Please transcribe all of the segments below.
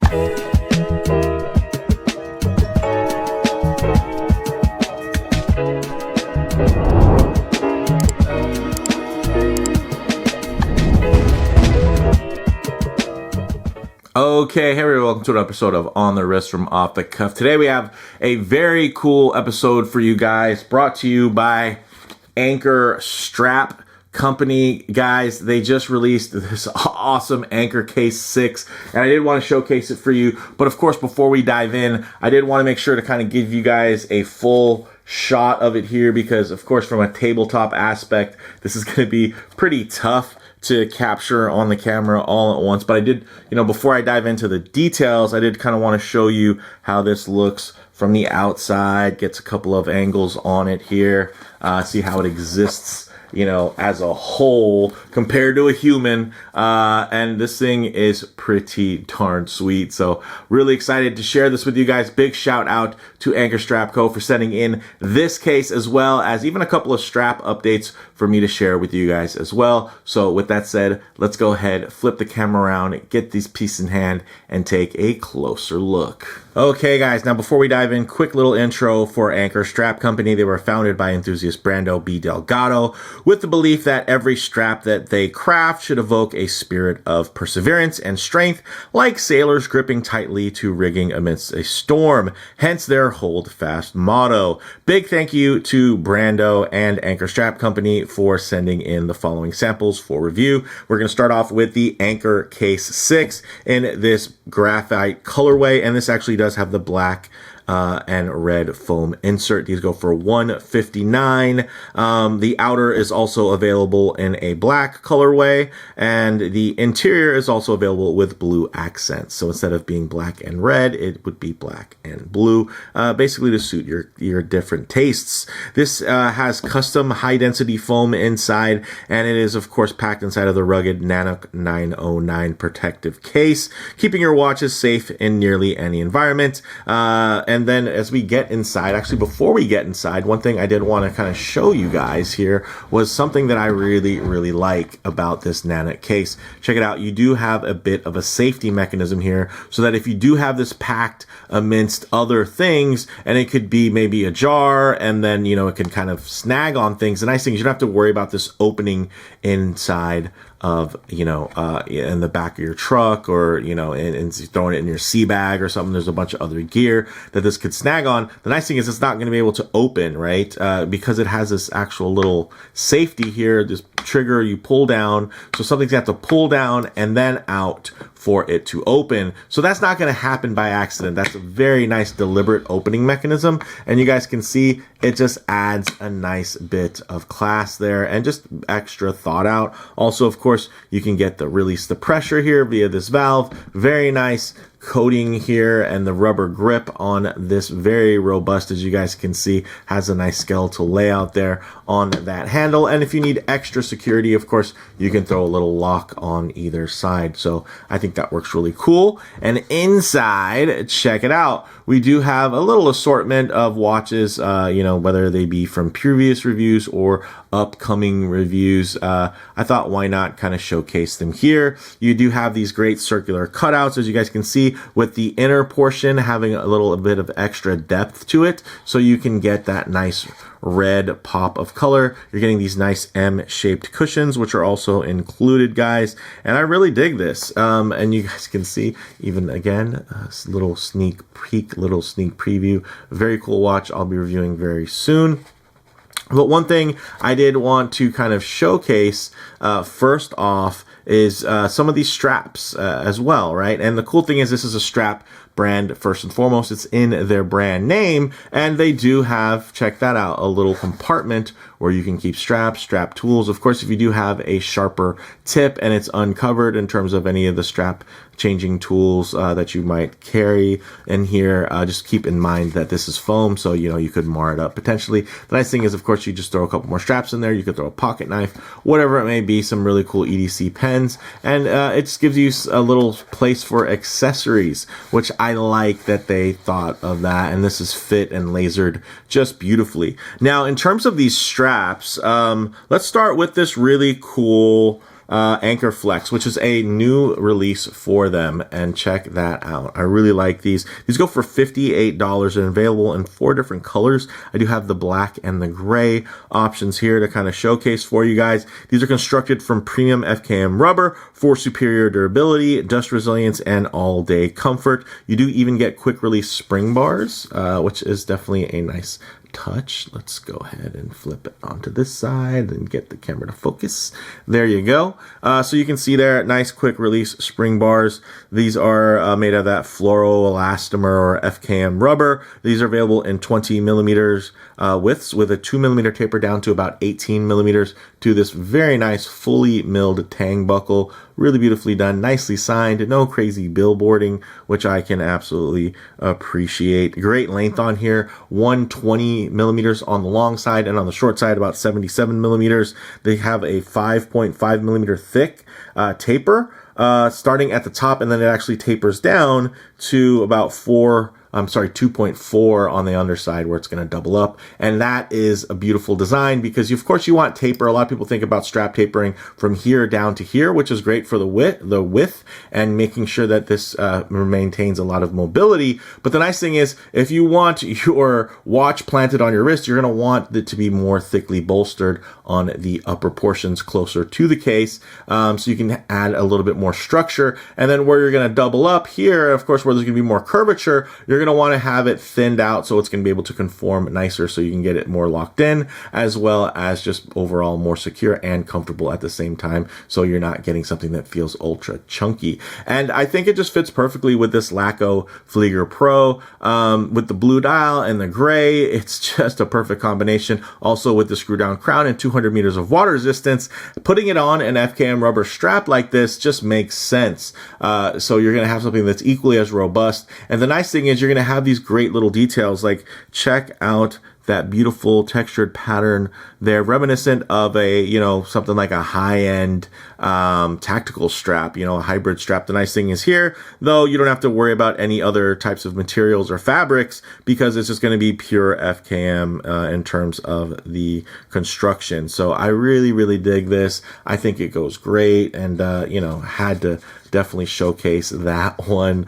Okay, hey everyone, welcome to an episode of On the Wrist from Off the Cuff. Today we have a very cool episode for you guys, brought to you by Anchor Strap Company. Guys, they just released this awesome AnchorCASE6, and I did want to showcase it for you. But of course, before we dive in, I did want to make sure to kind of give you guys a full shot of it here, because of course, from a tabletop aspect, this is going to be pretty tough to capture on the camera all at once. But I did, before I dive into the details, I did kind of want to show you how this looks from the outside. Gets a couple of angles on it here. See how it exists, as a whole compared to a human. And this thing is pretty darn sweet. So really excited to share this with you guys. Big shout out to Anchor Strap Co. for sending in this case, as well as even a couple of strap updates for me to share with you guys as well. So with that said, let's go ahead, flip the camera around, get these pieces in hand, and take a closer look. Okay guys, now before we dive in, quick little intro for Anchor Strap Company. They were founded by enthusiast Brando B. Delgado with the belief that every strap that they craft should evoke a spirit of perseverance and strength, like sailors gripping tightly to rigging amidst a storm, hence their hold fast motto. Big thank you to Brando and Anchor Strap Company for sending in the following samples for review. We're going to start off with the AnchorCASE6 in this graphite colorway, and this actually does have the black and red foam insert. These go for $159. The outer is also available in a black colorway, and the interior is also available with blue accents. So instead of being black and red, it would be black and blue, basically to suit your different tastes. This has custom high density foam inside, and it is of course packed inside of the rugged Nanook 909 protective case, keeping your watches safe in nearly any environment. And then as we get inside, actually before we get inside, one thing I did want to kind of show you guys here was something that I really, really like about this Nanook case. Check it out. You do have a bit of a safety mechanism here, so that if you do have this packed amidst other things, and it could be maybe a jar, and then, it can kind of snag on things. The nice thing is you don't have to worry about this opening inside of, in the back of your truck, or, and throwing it in your sea bag or something. There's a bunch of other gear that this could snag on. The nice thing is it's not going to be able to open, right? Because it has this actual little safety here, this trigger you pull down. So something's got to pull down and then out for it to open. So that's not going to happen by accident. That's a very nice deliberate opening mechanism. And you guys can see it just adds a nice bit of class there and just extra thought out. Also, of course, you can get release the pressure here via this valve. Very nice coating here, and the rubber grip on this, very robust, as you guys can see, has a nice skeletal layout there on that handle. And if you need extra security, of course, you can throw a little lock on either side. So I think that works really cool. And inside, check it out. We do have a little assortment of watches, whether they be from previous reviews or upcoming reviews. I thought, why not kind of showcase them here? You do have these great circular cutouts, as you guys can see, with the inner portion having a little bit of extra depth to it, so you can get that nice red pop of color. You're getting these nice M-shaped cushions, which are also included, guys, and I really dig this. And you guys can see, even again, a little sneak peek, little sneak preview. Very cool watch I'll be reviewing very soon. But one thing I did want to kind of showcase first off is some of these straps as well, right? And the cool thing is this is a strap brand first and foremost. It's in their brand name, and they do have, check that out, a little compartment where you can keep straps, strap tools. Of course, if you do have a sharper tip and it's uncovered in terms of any of the strap changing tools that you might carry in here, just keep in mind that this is foam, so you could mar it up potentially. The nice thing is, of course, you just throw a couple more straps in there. You could throw a pocket knife, whatever it may be, some really cool EDC pens, and it just gives you a little place for accessories, which I like that they thought of that, and this is fit and lasered just beautifully. Now, in terms of these straps, let's start with this really cool AnchorFLEX, which is a new release for them, and check that out. I really like these. These go for $58 and available in 4 different colors. I do have the black and the gray options here to kind of showcase for you guys. These are constructed from premium FKM rubber for superior durability, dust resilience, and all-day comfort. You do even get quick release spring bars, which is definitely a nice touch. Let's go ahead and flip it onto this side and get the camera to focus. There you go. So you can see there, nice quick release spring bars. These are made of that fluoroelastomer or FKM rubber. These are available in 20 millimeters widths with a 2 millimeter taper down to about 18 millimeters to this very nice fully milled tang buckle. Really beautifully done, nicely signed, no crazy billboarding, which I can absolutely appreciate. Great length on here, 120 millimeters on the long side, and on the short side about 77 millimeters. They have a 5.5 millimeter thick taper starting at the top, and then it actually tapers down to about 2.4 on the underside where it's going to double up. And that is a beautiful design because of course you want taper. A lot of people think about strap tapering from here down to here, which is great for the width and making sure that this maintains a lot of mobility. But the nice thing is if you want your watch planted on your wrist, you're going to want it to be more thickly bolstered on the upper portions closer to the case. So you can add a little bit more structure. And then where you're going to double up here, of course, where there's going to be more curvature, you're going to want to have it thinned out so it's going to be able to conform nicer so you can get it more locked in, as well as just overall more secure and comfortable at the same time, so you're not getting something that feels ultra chunky. And I think it just fits perfectly with this Laco Flieger Pro with the blue dial and the gray. It's just a perfect combination. Also with the screw down crown and 200 meters of water resistance, putting it on an FKM rubber strap like this just makes sense. So you're going to have something that's equally as robust. And the nice thing is you're going to have these great little details, like check out that beautiful textured pattern there, reminiscent of a, something like a high-end tactical strap, a hybrid strap. The nice thing is here, though, you don't have to worry about any other types of materials or fabrics because it's just going to be pure FKM in terms of the construction. So I really, really dig this. I think it goes great, and, had to definitely showcase that one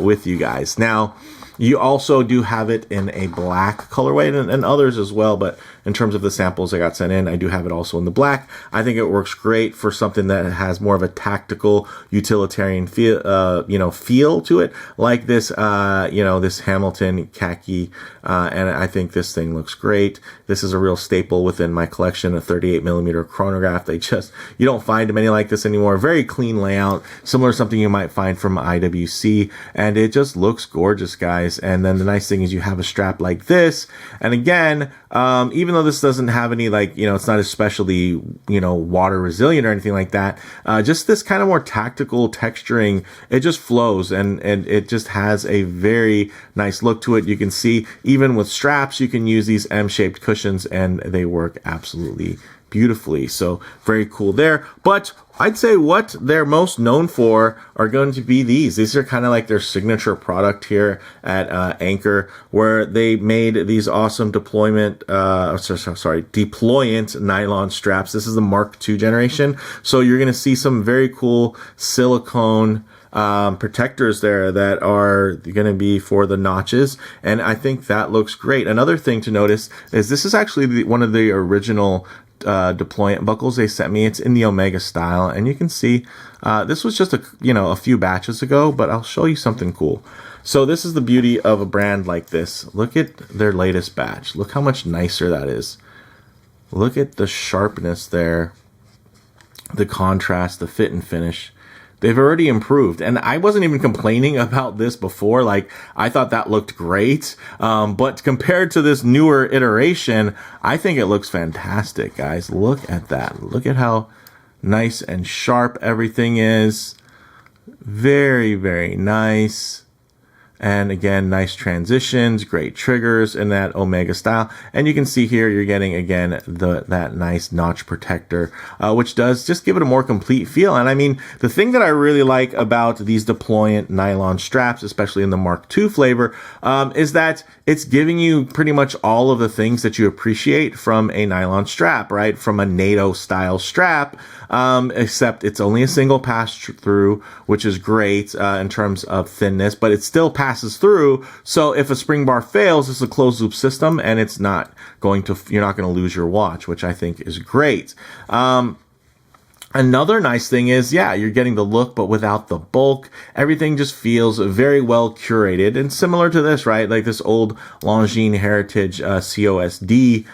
with you guys. Now, you also do have it in a black colorway and others as well, but in terms of the samples I got sent in, I do have it also in the black. I think it works great for something that has more of a tactical, utilitarian feel to it, like this, this Hamilton khaki, and I think this thing looks great. This is a real staple within my collection, a 38 millimeter chronograph. You don't find many like this anymore. Very clean layout, similar to something you might find from IWC, and it just looks gorgeous, guys. And then the nice thing is you have a strap like this, and again, even though this doesn't have any, it's not especially, water resilient or anything like that, just this kind of more tactical texturing, it just flows and it just has a very nice look to it. You can see even with straps, you can use these M-shaped cushions and they work absolutely beautifully. So very cool there. But I'd say what they're most known for are going to be these. These are kind of like their signature product here at Anchor, where they made these awesome Deployant nylon straps. This is the Mark II generation. So you're going to see some very cool silicone protectors there that are going to be for the notches, and I think that looks great. Another thing to notice is this is actually one of the original Deployant buckles they sent me. It's in the Omega style, and you can see this was just a few batches ago, but I'll show you something cool. So this is the beauty of a brand like this. Look at their latest batch. Look how much nicer that is. Look at the sharpness there, the contrast, the fit and finish. They've already improved, and I wasn't even complaining about this before. I thought that looked great, but compared to this newer iteration, I think it looks fantastic, guys. Look at that. Look at how nice and sharp everything is. Very, very nice. And again, nice transitions, great triggers in that Omega style. And you can see here, you're getting, again, that nice notch protector, which does just give it a more complete feel. And I mean, the thing that I really like about these Deployant nylon straps, especially in the Mark II flavor, is that it's giving you pretty much all of the things that you appreciate from a nylon strap, right? From a NATO style strap, except it's only a single pass through, which is great in terms of thinness, but it still passes through. So if a spring bar fails, it's a closed loop system, and it's not going to, you're not going to lose your watch, which I think is great. Another nice thing is, yeah, you're getting the look, but without the bulk. Everything just feels very well curated and similar to this, right? Like this old Longines Heritage COSD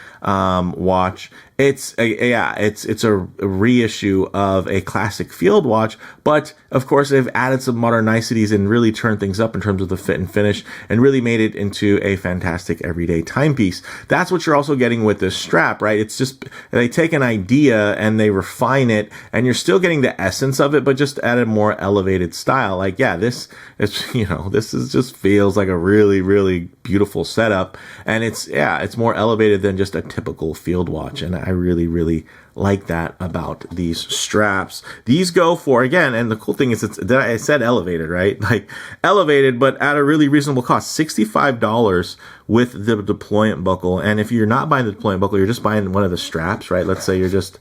watch. It's a reissue of a classic field watch, but of course they've added some modern niceties and really turned things up in terms of the fit and finish and really made it into a fantastic everyday timepiece. That's what you're also getting with this strap, right? It's just, they take an idea and they refine it, and you're still getting the essence of it, but just at a more elevated style. Like, yeah, this is, this is just feels like a really, really beautiful setup, and it's more elevated than just a typical field watch, and I really, really like that about these straps. These go for, again, and the cool thing is, I said elevated, right? Like elevated, but at a really reasonable cost, $65 with the Deployant buckle. And if you're not buying the Deployant buckle, you're just buying one of the straps, right? Let's say you're just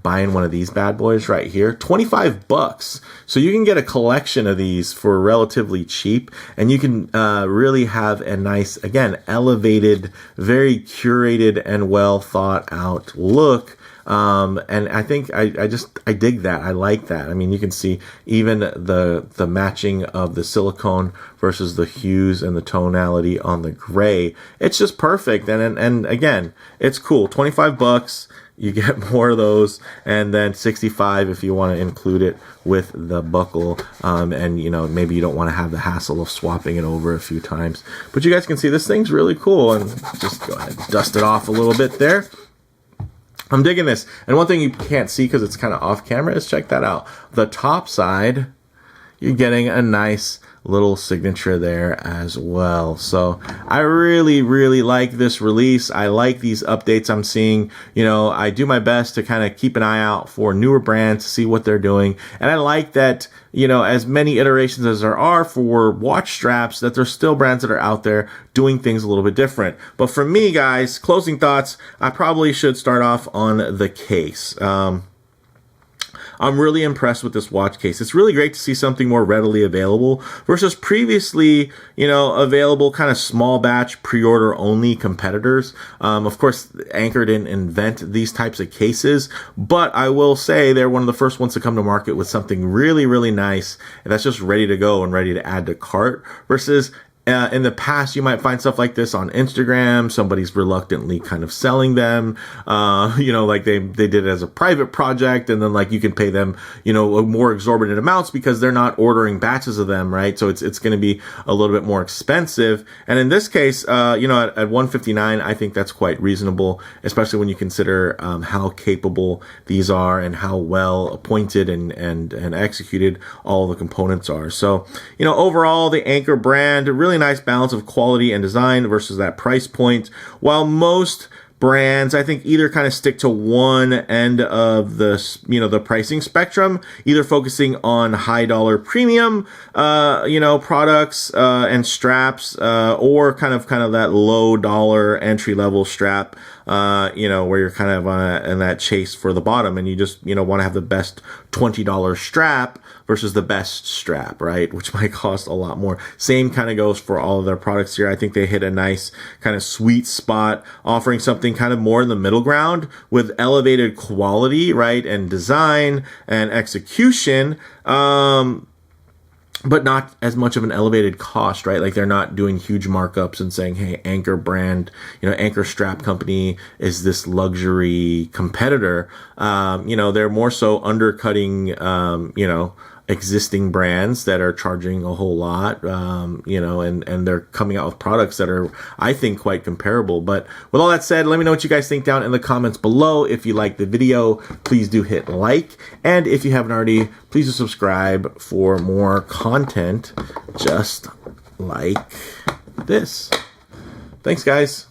buying one of these bad boys right here, $25. So you can get a collection of these for relatively cheap, and you can really have a nice, again, elevated, very curated and well thought out look. And I think I dig that. I like that. I mean, you can see even the matching of the silicone versus the hues and the tonality on the gray. It's just perfect. And again, it's cool. $25. You get more of those, and then $65 if you want to include it with the buckle. And maybe you don't want to have the hassle of swapping it over a few times. But you guys can see this thing's really cool, and just go ahead and dust it off a little bit there. I'm digging this. And one thing you can't see because it's kind of off camera is, check that out. The top side, you're getting a nice little signature there as well. So I really, really like this release. I like these updates I'm seeing. I do my best to kind of keep an eye out for newer brands to see what they're doing. And I like that, as many iterations as there are for watch straps, that there's still brands that are out there doing things a little bit different. But for me, guys, closing thoughts, I probably should start off on the case. I'm really impressed with this watch case. It's really great to see something more readily available versus previously, available kind of small batch pre-order only competitors. Of course, Anchor didn't invent these types of cases, but I will say they're one of the first ones to come to market with something really, really nice, and that's just ready to go and ready to add to cart versus in the past, you might find stuff like this on Instagram. Somebody's reluctantly kind of selling them, like they did it as a private project, and then like you can pay them, more exorbitant amounts because they're not ordering batches of them, right? So it's going to be a little bit more expensive. And in this case, at $159, I think that's quite reasonable, especially when you consider how capable these are and how well appointed and executed all the components are. So, overall, the Anchor brand, really nice balance of quality and design versus that price point. While most brands, I think, either kind of stick to one end of the pricing spectrum, either focusing on high dollar premium, products, and straps, or kind of that low dollar entry level strap, where you're kind of in that chase for the bottom, and you just, want to have the best $20 strap versus the best strap, right? Which might cost a lot more. Same kind of goes for all of their products here. I think they hit a nice kind of sweet spot, offering something kind of more in the middle ground with elevated quality, right? And design and execution. But not as much of an elevated cost, right? Like they're not doing huge markups and saying, hey, Anchor brand, Anchor strap company is this luxury competitor. They're more so undercutting, existing brands that are charging a whole lot, and they're coming out with products that are, I think, quite comparable. But with all that said, let me know what you guys think down in the comments below. If you like the video, please do hit like. And if you haven't already, please do subscribe for more content just like this. Thanks, guys.